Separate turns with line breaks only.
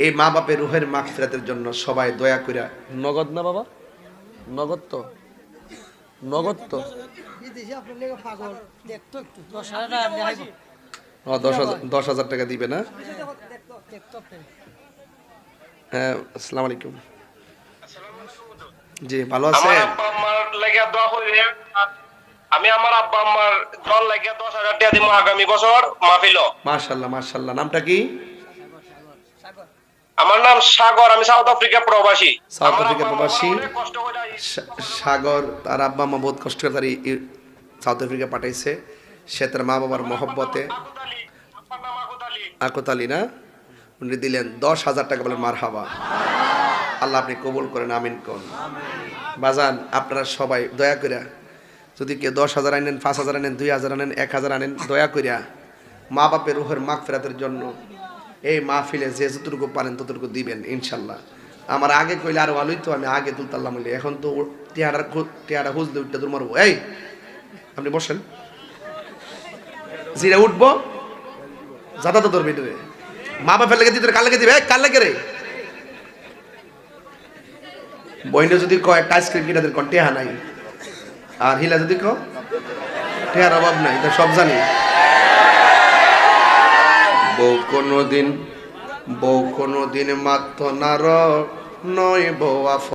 এই মা বাপের রুহের মাগফিরাতের জন্য সবাই দয়া করে, নগদ না বাবা, নগদ তো, নগদ তো, 10,000 টাকা দিবে না? হ্যাঁ, আসসালামু আলাইকুম। জি, ভালো আছেন?
আমি আমার আব্বা আম্মার জন লাগিয়া 10,000 টাকা দিব আগামী বছর মাহফিল।
মাশাআল্লাহ মাশাআল্লাহ। নামটা কি?
আমার নাম সাগর, আমি সাউথ আফ্রিকা প্রবাসী।
সাউথ আফ্রিকা প্রবাসী সাগর, তার আব্বা আম্মা বহুত কষ্ট করে তার সাউথ আফ্রিকা পাঠাইছে। সে তার মা বাবার মহব্বতে, আকত আলী না, উনি দিলেন 10,000 টাকা, বলেন মারহাবা। আল্লাহ আপনি কবুল করেন, আমিন কোন। বাজান আপনারা সবাই দয়া করে, যদি কেউ 10,000 আনেন, 5,000 আনেন, 2,000 আনেন, 1,000 আনেন, দয়া করিয়া মা বাপের রুহের মাগফিরাতের জন্য এই মাহফিলে যে যতটুকু পারেন ততটুকু দিবেন ইনশাল্লাহ। আমার আগে কইলে আরো ভালোই তো, আমি আগে তুলতাম বলি, এখন তো টিয়ারা হুজলে উঠতে দূর মারবো। এই আপনি বসেন, জিরা উঠবো যাতা তো তোর ভিতরে মা বাপের লেগে দিতে, কার লেগে দিবে, কার লেগে রে? বইনে যদি কয় একটা আইসক্রিম কিনা দের টেহা নাই, আর হিলা যদি কো টেহার অভাব নাই, তা সব জানি। বউ কোনদিন মাত্র নার নয় বউ